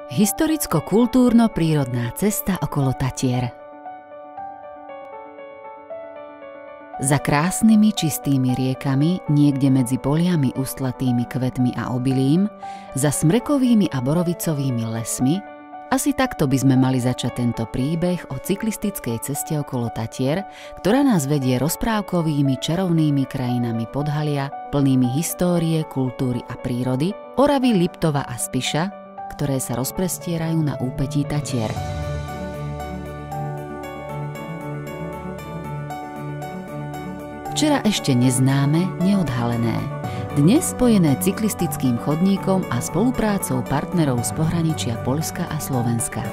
Historicko-kultúrno-prírodná cesta okolo Tatier. Za krásnymi čistými riekami, niekde medzi poliami ustlatými kvetmi a obilím, za smrekovými a borovicovými lesmi, asi takto by sme mali začať tento príbeh o cyklistickej ceste okolo Tatier, ktorá nás vedie rozprávkovými čarovnými krajinami Podhalia, plnými histórie, kultúry a prírody, Oravy, Liptova a Spiša, ktoré sa rozprestierajú na úpetí Tatier. Včera ešte neznáme, neodhalené. Dnes spojené cyklistickým chodníkom a spoluprácou partnerov z pohraničia Poľska a Slovenska.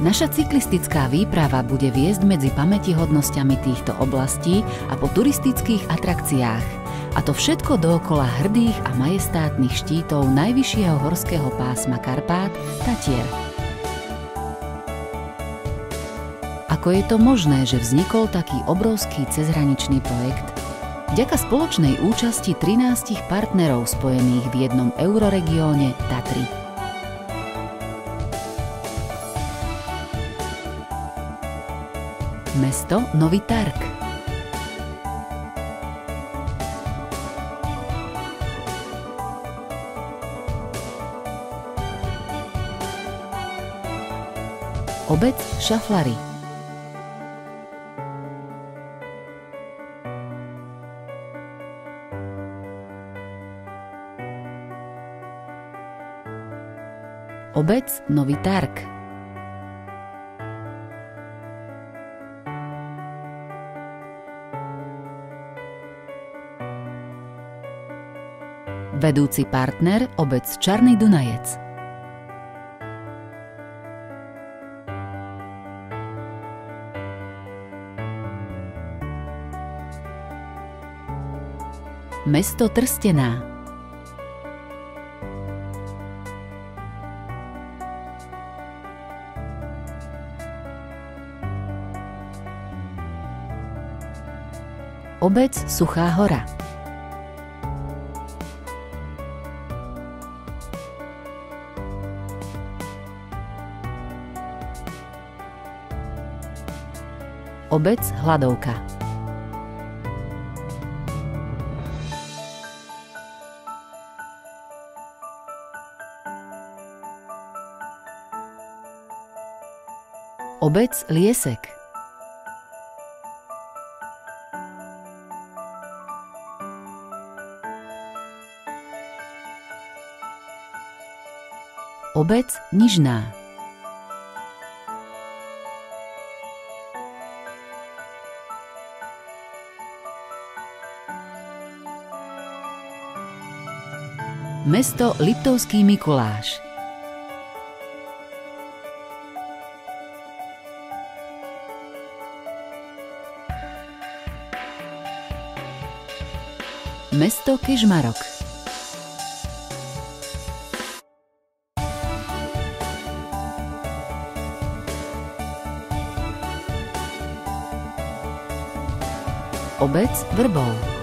Naša cyklistická výprava bude viesť medzi pamätihodnosťami týchto oblastí a po turistických atrakciách. A to všetko dookola hrdých a majestátnych štítov najvyššieho horského pásma Karpát, Tatier. Ako je to možné, že vznikol taký obrovský cezhraničný projekt? Vďaka spoločnej účasti 13 partnerov spojených v jednom euroregióne Tatry. Mesto Nový Targ. Obec Šaflary. Obec Nový Targ. Vedúci partner obec Čarný Dunajec. Mesto Trstená. Obec Suchá Hora. Obec Hladovka. Obec Liesek. Obec Nižná. Mesto Liptovský Mikuláš. Mesto Kežmarok. Obec Vrbov.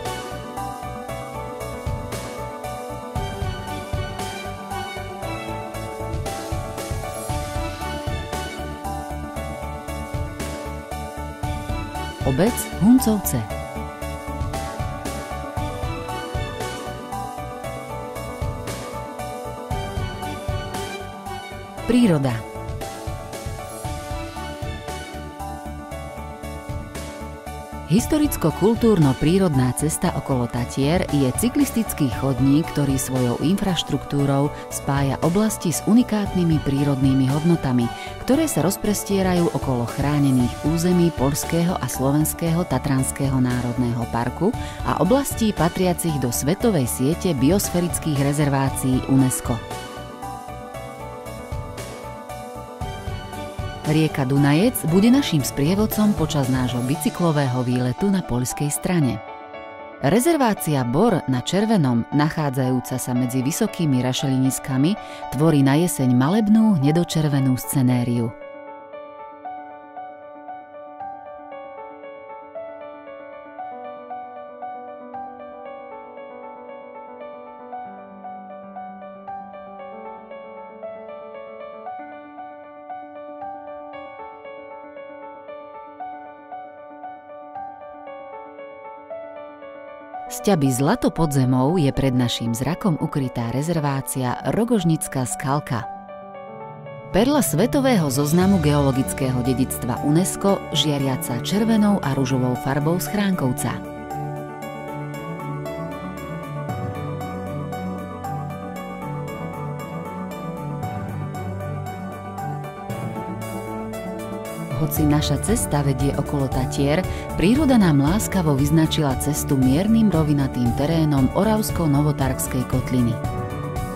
Obec Huncovce. Príroda. Historicko-kultúrno-prírodná cesta okolo Tatier je cyklistický chodník, ktorý svojou infraštruktúrou spája oblasti s unikátnymi prírodnými hodnotami, ktoré sa rozprestierajú okolo chránených území Poľského a Slovenského Tatranského národného parku a oblastí patriacich do svetovej siete biosférických rezervácií UNESCO. Rieka Dunajec bude naším sprievodcom počas nášho bicyklového výletu na poľskej strane. Rezervácia Bor na Červenom, nachádzajúca sa medzi vysokými rašeliniskami, tvorí na jeseň malebnú hnedočervenú scenériu. Sťaby zlato pod zemou je pred naším zrakom ukrytá rezervácia Rogožnická skalka. Perla svetového zoznamu geologického dedičstva UNESCO, žiariaca červenou a ružovou farbou Schránkovca. Hoci naša cesta vedie okolo Tatier, príroda nám láskavo vyznačila cestu miernym rovinatým terénom Oravsko-Novotarskej kotliny.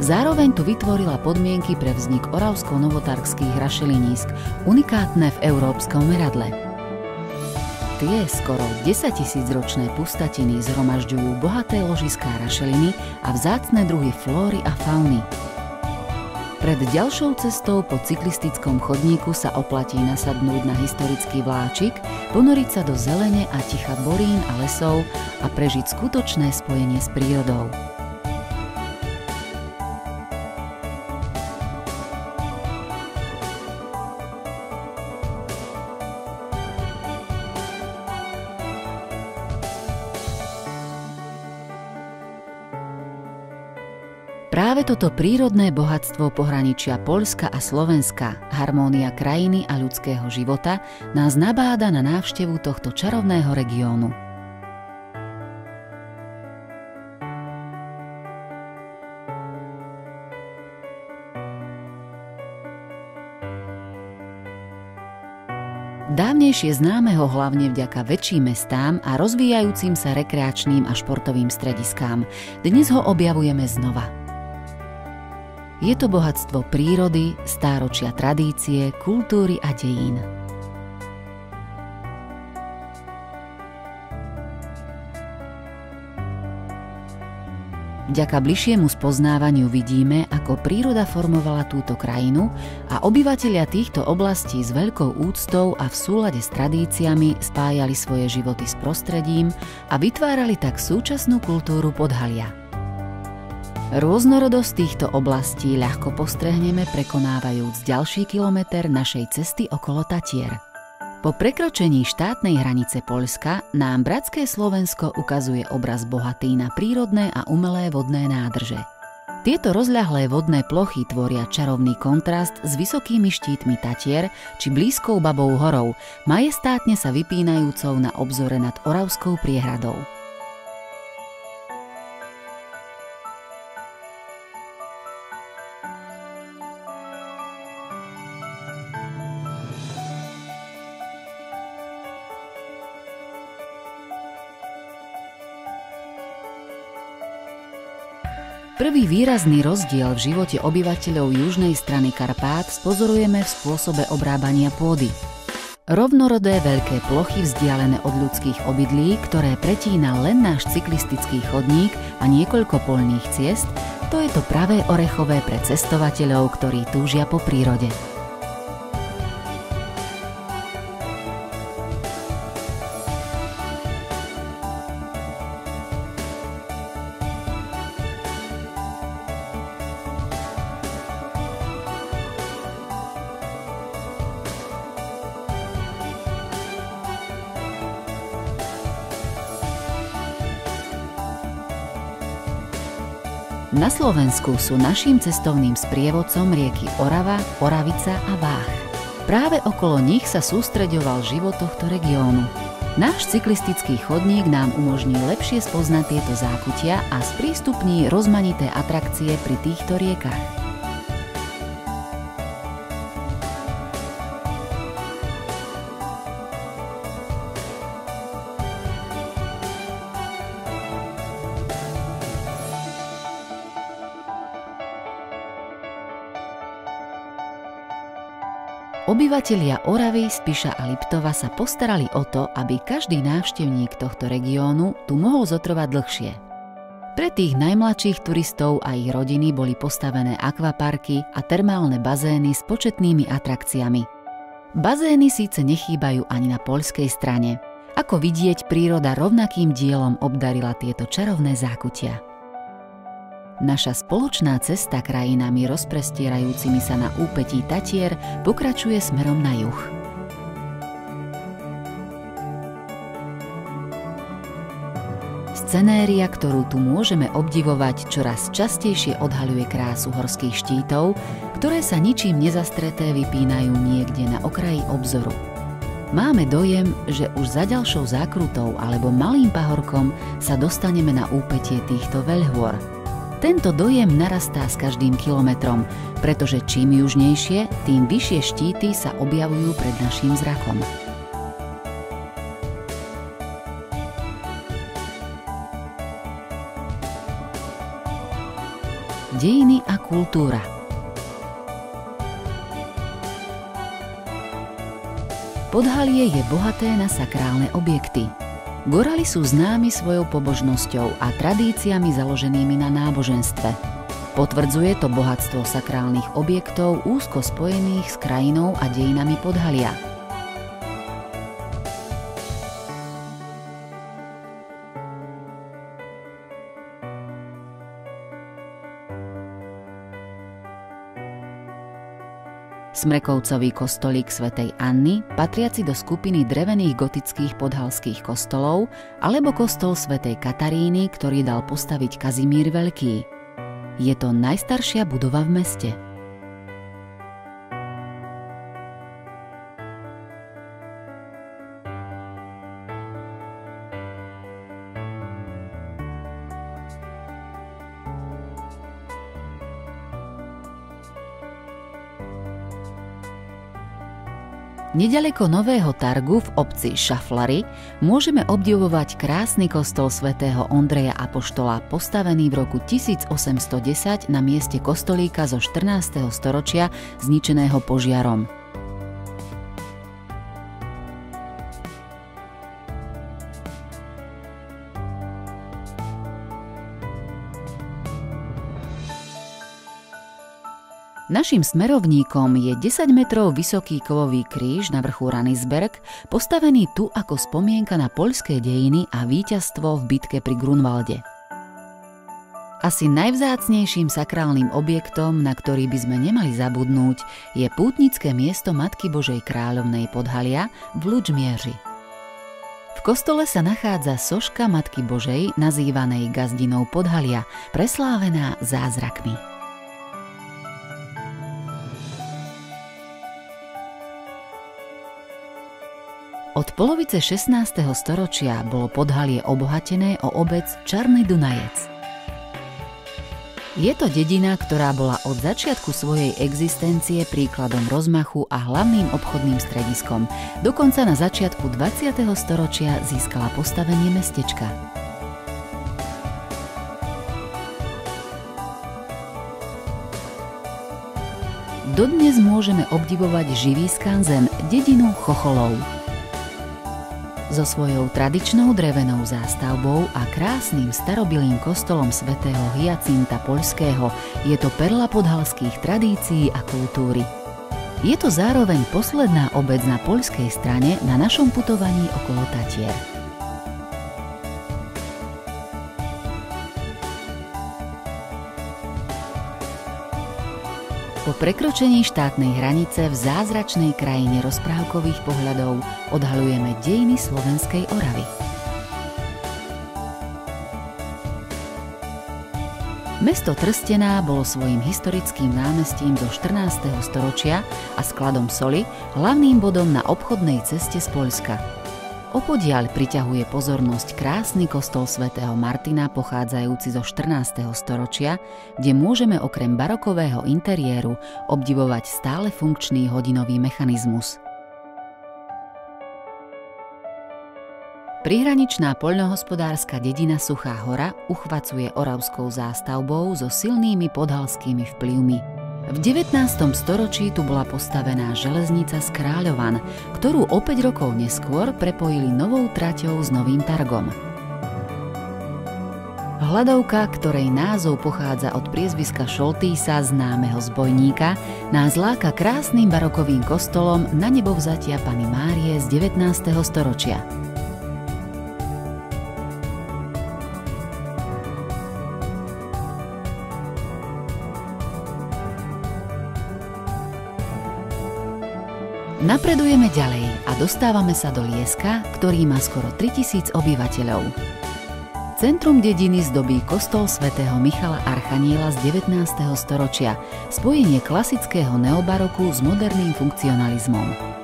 Zároveň tu vytvorila podmienky pre vznik oravsko-novotarských rašelinísk, unikátne v európskom meradle. Tie skoro 10 000 ročné pustatiny zhromažďujú bohaté ložiská rašeliny a vzácne druhy flóry a fauny. Pred ďalšou cestou po cyklistickom chodníku sa oplatí nasadnúť na historický vláčik, ponoriť sa do zelene a ticha borín a lesov a prežiť skutočné spojenie s prírodou. Práve toto prírodné bohatstvo pohraničia Poľska a Slovenska, harmónia krajiny a ľudského života, nás nabáda na návštevu tohto čarovného regiónu. Dávnejšie známeho hlavne vďaka väčším mestám a rozvíjajúcim sa rekreačným a športovým strediskám, dnes ho objavujeme znova. Je to bohatstvo prírody, stáročia tradície, kultúry a dejín. Vďaka bližšiemu spoznávaniu vidíme, ako príroda formovala túto krajinu a obyvatelia týchto oblastí s veľkou úctou a v súlade s tradíciami spájali svoje životy s prostredím a vytvárali tak súčasnú kultúru Podhalia. Rôznorodosť týchto oblastí ľahko postrehneme prekonávajúc ďalší kilometer našej cesty okolo Tatier. Po prekročení štátnej hranice Poľska nám bratské Slovensko ukazuje obraz bohatý na prírodné a umelé vodné nádrže. Tieto rozľahlé vodné plochy tvoria čarovný kontrast s vysokými štítmi Tatier či blízkou Babou horou, majestátne sa vypínajúcou na obzore nad Oravskou priehradou. Prvý výrazný rozdiel v živote obyvateľov južnej strany Karpát spozorujeme v spôsobe obrábania pôdy. Rovnorodé veľké plochy vzdialené od ľudských obydlí, ktoré pretína len náš cyklistický chodník a niekoľko poľných ciest, to je to pravé orechové pre cestovateľov, ktorí túžia po prírode. Na Slovensku sú naším cestovným sprievodcom rieky Orava, Oravica a Váh. Práve okolo nich sa sústreďoval život tohto regiónu. Náš cyklistický chodník nám umožní lepšie spoznať tieto zákutia a sprístupní rozmanité atrakcie pri týchto riekach. Obyvatelia Oravy, Spiša a Liptova sa postarali o to, aby každý návštevník tohto regiónu tu mohol zotrvať dlhšie. Pre tých najmladších turistov a ich rodiny boli postavené akvaparky a termálne bazény s početnými atrakciami. Bazény síce nechýbajú ani na poľskej strane. Ako vidieť, príroda rovnakým dielom obdarila tieto čarovné zákutia. Naša spoločná cesta krajinami rozprestierajúcimi sa na úpetí Tatier pokračuje smerom na juh. Z Scenéria, ktorú tu môžeme obdivovať, čoraz častejšie odhaľuje krásu horských štítov, ktoré sa ničím nezastreté vypínajú niekde na okraji obzoru. Máme dojem, že už za ďalšou zákrutou alebo malým pahorkom sa dostaneme na úpätie týchto veľhôr. Tento dojem narastá s každým kilometrom, pretože čím južnejšie, tým vyššie štíty sa objavujú pred naším zrakom. Dejiny a kultúra. Podhalie je bohaté na sakrálne objekty. Gorali sú známi svojou pobožnosťou a tradíciami založenými na náboženstve. Potvrdzuje to bohatstvo sakrálnych objektov úzko spojených s krajinou a dejinami Podhalia. Smrekovcový kostolík svätej Anny, patriaci do skupiny drevených gotických podhalských kostolov, alebo kostol svätej Kataríny, ktorý dal postaviť Kazimír Veľký. Je to najstaršia budova v meste. Nedaleko Nového Targu v obci Šaflary môžeme obdivovať krásny kostol svätého Ondreja Apoštola, postavený v roku 1810 na mieste kostolíka zo 14. storočia zničeného požiarom. Naším smerovníkom je 10 metrov vysoký kovový kríž na vrchu Ranisberg, postavený tu ako spomienka na poľské dejiny a víťazstvo v bitke pri Grunwalde. Asi najvzácnejším sakrálnym objektom, na ktorý by sme nemali zabudnúť, je pútnické miesto Matky Božej kráľovnej Podhalia v Lučmieži. V kostole sa nachádza soška Matky Božej, nazývanej Gazdinou Podhalia, preslávená zázrakmi. Od polovice 16. storočia bolo Podhalie obohatené o obec Čarný Dunajec. Je to dedina, ktorá bola od začiatku svojej existencie príkladom rozmachu a hlavným obchodným strediskom. Dokonca na začiatku 20. storočia získala postavenie mestečka. Dodnes môžeme obdivovať živý skanzen, dedinu Chocholov. So svojou tradičnou drevenou zástavbou a krásnym starobilým kostolom svätého Hyacinta Poľského je to perla podhalských tradícií a kultúry. Je to zároveň posledná obec na poľskej strane na našom putovaní okolo Tatier. Po prekročení štátnej hranice v zázračnej krajine rozprávkových pohľadov odhaľujeme dejiny slovenskej Oravy. Mesto Trstená bolo svojím historickým námestím zo 14. storočia a skladom soli hlavným bodom na obchodnej ceste z Poľska. Opodiaľ priťahuje pozornosť krásny kostol svätého Martina pochádzajúci zo 14. storočia, kde môžeme okrem barokového interiéru obdivovať stále funkčný hodinový mechanizmus. Prihraničná poľnohospodárska dedina Suchá hora uchvacuje oravskou zástavbou so silnými podhalskými vplyvmi. V 19. storočí tu bola postavená železnica z Kráľovan, ktorú o 5 rokov neskôr prepojili novou traťou s Novým Targom. Hladovka, ktorej názov pochádza od priezviska Šoltýsa, známeho zbojníka, nás láka krásnym barokovým kostolom Na nebovzatia Panny Márie z 19. storočia. Napredujeme ďalej a dostávame sa do Lieska, ktorý má skoro 3000 obyvateľov. Centrum dediny zdobí kostol svätého Michala Archaniela z 19. storočia, spojenie klasického neobaroku s moderným funkcionalizmom.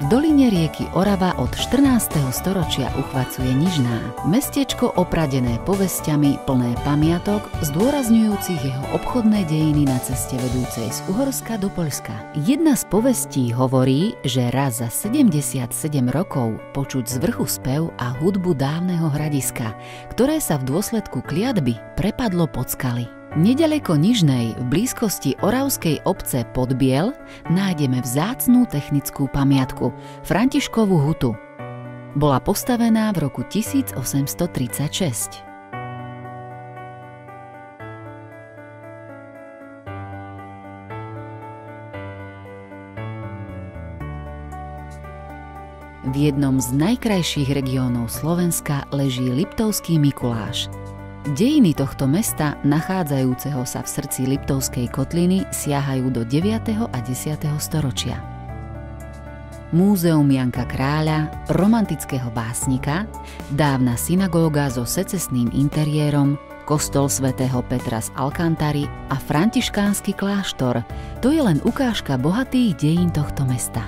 V doline rieky Orava od 14. storočia uchvacuje Nižná, mestečko opradené povesťami plné pamiatok, zdôrazňujúcich jeho obchodné dejiny na ceste vedúcej z Uhorska do Poľska. Jedna z povestí hovorí, že raz za 77 rokov počuť z vrchu spev a hudbu dávneho hradiska, ktoré sa v dôsledku kliatby prepadlo pod skaly. Nedaleko Nižnej, v blízkosti oravskej obce Podbiel, nájdeme vzácnu technickú pamiatku, Františkovú hutu. Bola postavená v roku 1836. V jednom z najkrajších regiónov Slovenska leží Liptovský Mikuláš. Dejiny tohto mesta, nachádzajúceho sa v srdci Liptovskej kotliny, siahajú do 9. a 10. storočia. Múzeum Janka Kráľa, romantického básnika, dávna synagóga so secesným interiérom, kostol svätého Petra z Alcantary a františkánsky kláštor, to je len ukážka bohatých dejín tohto mesta.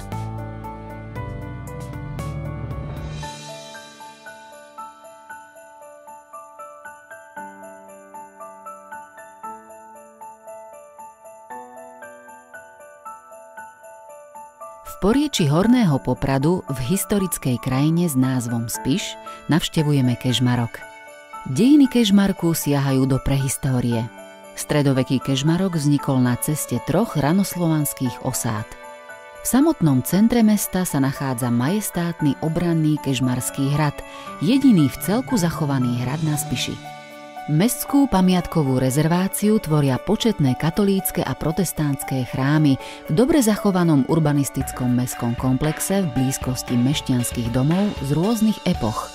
V porieči Horného Popradu v historickej krajine s názvom Spiš navštevujeme Kežmarok. Dejiny Kežmarku siahajú do prehistórie. Stredoveký Kežmarok vznikol na ceste troch ranoslovanských osád. V samotnom centre mesta sa nachádza majestátny obranný Kežmarský hrad, jediný v celku zachovaný hrad na Spiši. Mestskú pamiatkovú rezerváciu tvoria početné katolícke a protestantské chrámy v dobre zachovanom urbanistickom mestskom komplexe v blízkosti mešťanských domov z rôznych epoch.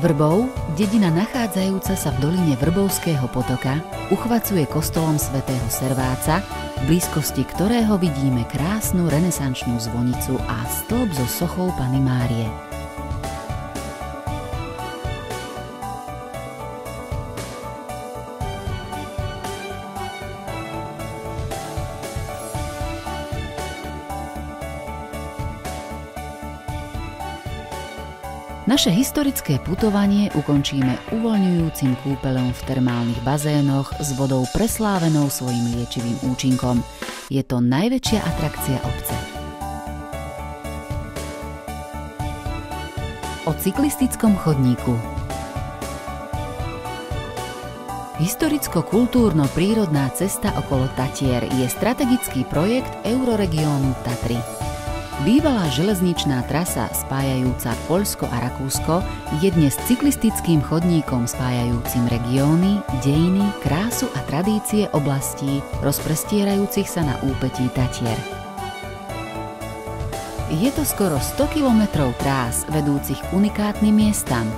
Vrbov, dedina nachádzajúca sa v doline Vrbovského potoka, uchvacuje kostolom svätého Serváca, v blízkosti ktorého vidíme krásnu renesančnú zvonicu a stĺp so sochou Panny Márie. Naše historické putovanie ukončíme uvoľňujúcim kúpeľom v termálnych bazénoch s vodou preslávenou svojim liečivým účinkom. Je to najväčšia atrakcia obce. O cyklistickom chodníku. Historicko-kultúrno-prírodná cesta okolo Tatier je strategický projekt Euroregiónu Tatry. Bývalá železničná trasa spájajúca Poľsko a Rakúsko je dnes cyklistickým chodníkom spájajúcim regióny, dejiny, krásu a tradície oblastí rozprestierajúcich sa na úpetí Tatier. Je to skoro 100 kilometrov trás vedúcich k unikátnym miestam.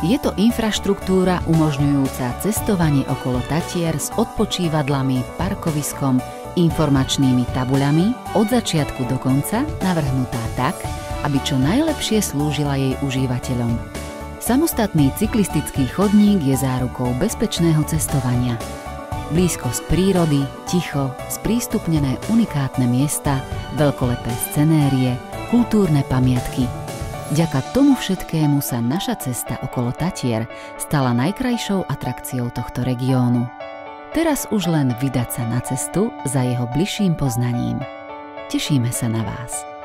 Je to infraštruktúra umožňujúca cestovanie okolo Tatier s odpočívadlami, parkoviskom, informačnými tabuľami od začiatku do konca navrhnutá tak, aby čo najlepšie slúžila jej užívateľom. Samostatný cyklistický chodník je zárukou bezpečného cestovania. Blízkosť prírody, ticho, sprístupnené unikátne miesta, veľkolepé scenérie, kultúrne pamiatky. Vďaka tomu všetkému sa naša cesta okolo Tatier stala najkrajšou atrakciou tohto regiónu. Teraz už len vydať sa na cestu za jeho bližším poznaním. Tešíme sa na vás.